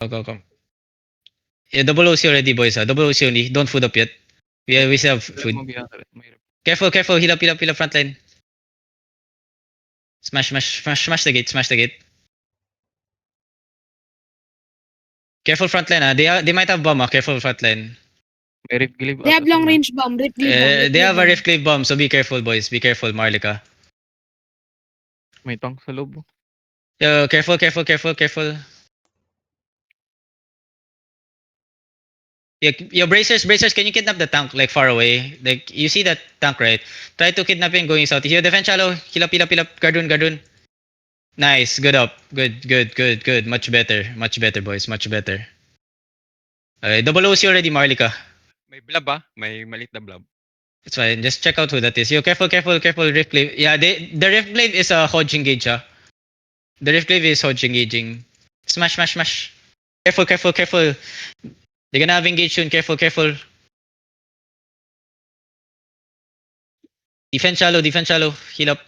Go. Yeah, double OC already, boys. Double OC only. Don't food up yet. We still have food. Careful. Heal up front line. Smash the gate. Careful front line, They might have bomb, Careful front line. May Rift Glaive They have long range bomb. They have a Rift Glaive bomb, so be careful, boys. Be careful, Marlica. May tank sa loob. Yo, careful. Yo, bracers, can you kidnap the tank like far away? Like you see that tank, right? Try to kidnap him going south. Yo, defend shallow. Heal up. Gardun. Nice, good up. Good. Much better, boys. Much better. Double OC already, Marlica. May blob May malit na blob. It's fine. Just check out who that is. Yo, careful. Rift Glaive. Yeah, the Rift Glaive is a Hodge engage, The Rift Glaive is Hodge engaging. Smash. Careful. They're gonna have engage soon. Careful. Defend shallow. Heal up.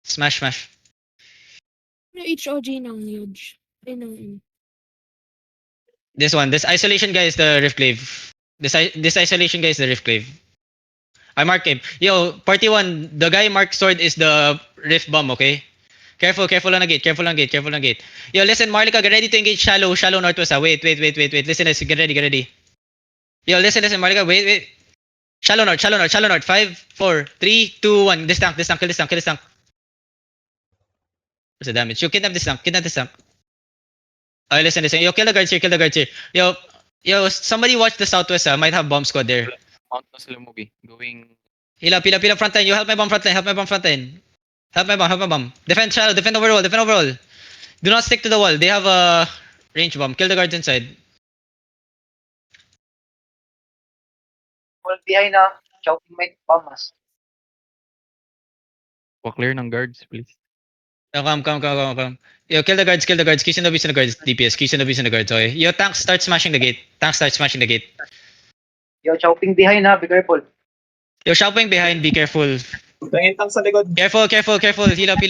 Smash. Each OG ng huge. This isolation guy is the Rift Glaive. This isolation guy is the Rift Glaive. I mark him. Yo, party 1, the guy marked sword is the Rift Bomb, okay? Careful on the gate. Yo, listen, Marlica, get ready to engage shallow northwest. Wait. Listen, get ready. Yo, listen, Marlica, wait. Shallow north. 5, 4, 3, 2, 1. This tank. Kill this tank. What's the damage? Yo, kidnap this tank. Listen. Yo, kill the guards here. Yo, somebody watch the southwest. Might have bomb squad there. Mount na sila movie. Going... Heal up front line. You help my bomb front line. Help my bomb. Defend shallow. Defend overall. Do not stick to the wall. They have a range bomb. Kill the guards inside. Full behind na. Choking my bombas. Pa-clear ng guards, please. Yo, come. Yo, kill the guards. Kiss in the guards. DPS. Kiss in the guards. Okay. Yo, tanks start smashing the gate. Yo, chopping behind na. Be careful. Yo, shopping behind. Be careful. Tangin tank sa likod. Careful. Heal up.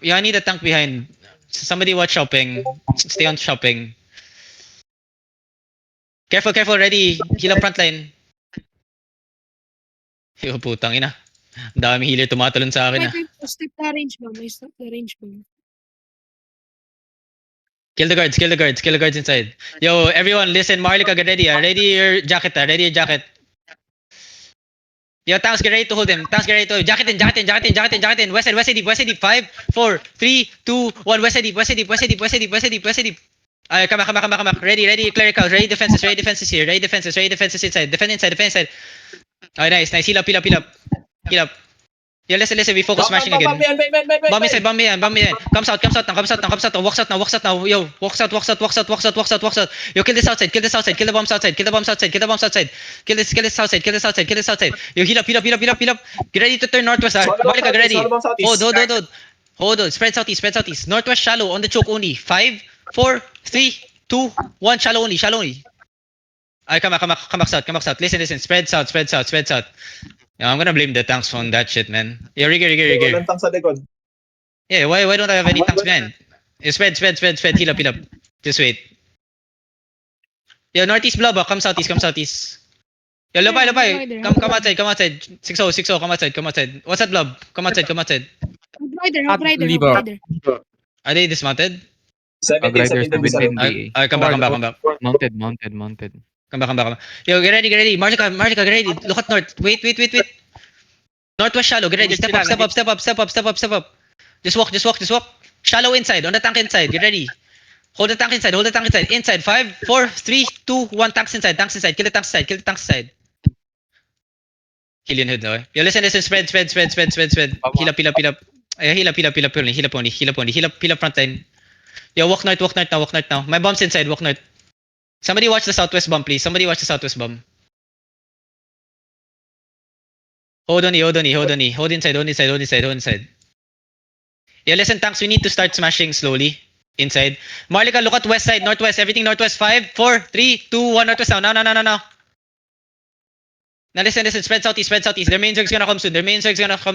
Yo, I need a tank behind. Somebody watch shopping. Stay on shopping. Careful. Ready. Heal up front line. Yo, putang ina. Ang daming healer tumatalon sa akin. Step the range bomb. Kill the guards inside. Yo, everyone, listen. Marlica, get ready. Ready your jacket. Yo, tanks, get ready to hold them. Jacket in. West side deep. 5, 4, 3, 2, 1. West side deep. Come back. Ready, clerical. Ready defenses here. Ready defenses inside. Defend inside. Nice. Heal up. Yo, listen. We focus smashing again. Bomb inside. Comes out now. Walks out now. Yo, walks out. Yo, kill this outside. Kill the bombs outside. Kill this outside. Yo, heal up. Get ready to turn northwest. Marlica, get ready. Hold on. Spread southeast. Northwest shallow on the choke only. 5, 4, 3, 2, 1. Shallow only. Come back south. Listen. Spread south. Yeah, I'm gonna blame the tanks on that shit, man. Yeah, rigger. Walang tank sa likod. Yeah, why don't I have any tanks behind? Yeah, spread. Heal up. Just wait. Yeah, northeast blob. Come southeast. Yeah, Lopay. Come outside. 6-0. Come outside. What's that blob? Come outside. Outrider. Are they dismounted? 17 17 Alright, come back. Mounted. Come back. Yo, get ready. Marlica, get ready. Look at north. Wait. Northwest shallow. Get ready. Step up. Just walk. Shallow inside. On the tank inside. Get ready. Hold the tank inside. Inside. 5, 4, 3, 2, 1. Tanks inside. Kill the tanks inside. Kill your hood, okay? Yo, listen. Spread. Heal up. Heal up front line. Yo, walk north now. My bomb's inside. Walk north. Somebody watch the southwest bomb, please. Hold on. Hold inside. Yeah, listen, tanks, we need to start smashing slowly. Inside. Marlica, look at west side, northwest, everything northwest. 5, 4, 3, 2, 1, northwest now. Now, listen, spread southeast. Their main zerg's gonna come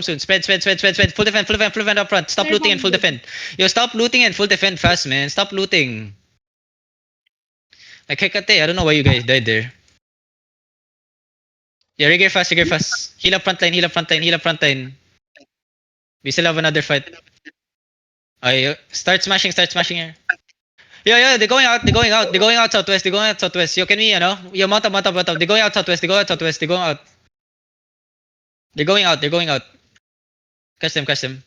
soon. Spread. Full defend up front. Stop looting and full defend. Yo, stop looting and full defend fast, man. Stop looting. Like Hecate, I don't know why you guys died there. Yeah, regear fast, regear fast. Heal up frontline, heal up frontline, heal up frontline. We still have another fight. I start smashing here. Yeah, they're going out, they're going out, they're going out southwest, they're going out southwest. Yo, can we, yo, mount up. They're going out southwest, they're going out southwest, they're going out. They're going out, they're going out. Catch them, catch them.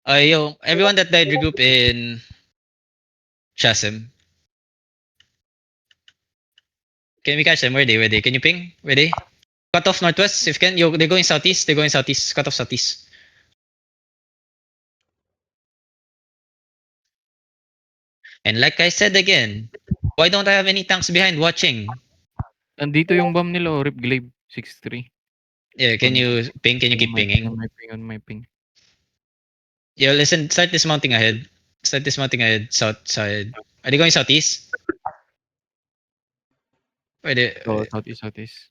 Yo, everyone that died regroup in Chasm. Can we catch them? Where are they? Can you ping? Where are they? Cut off northwest if you can. Yo, they're going southeast. They're going southeast. Cut off southeast. And like I said again, why don't I have any tanks behind watching? Nandito yung bomb nila, oh, Rip Glaive 6-3. Yeah, can you ping? Can you keep pinging? On my ping. Yo, listen, start dismounting ahead. Start dismounting ahead, south side. Are they going southeast? Where they? Oh, southeast.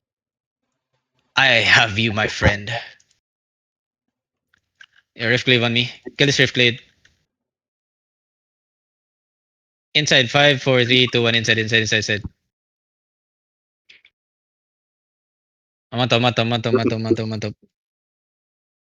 I have you, my friend. Yeah, Rift Glaive on me. Kill this Rift Glaive. Inside 5, 4, 3, 2, 1. Inside. I'm on top.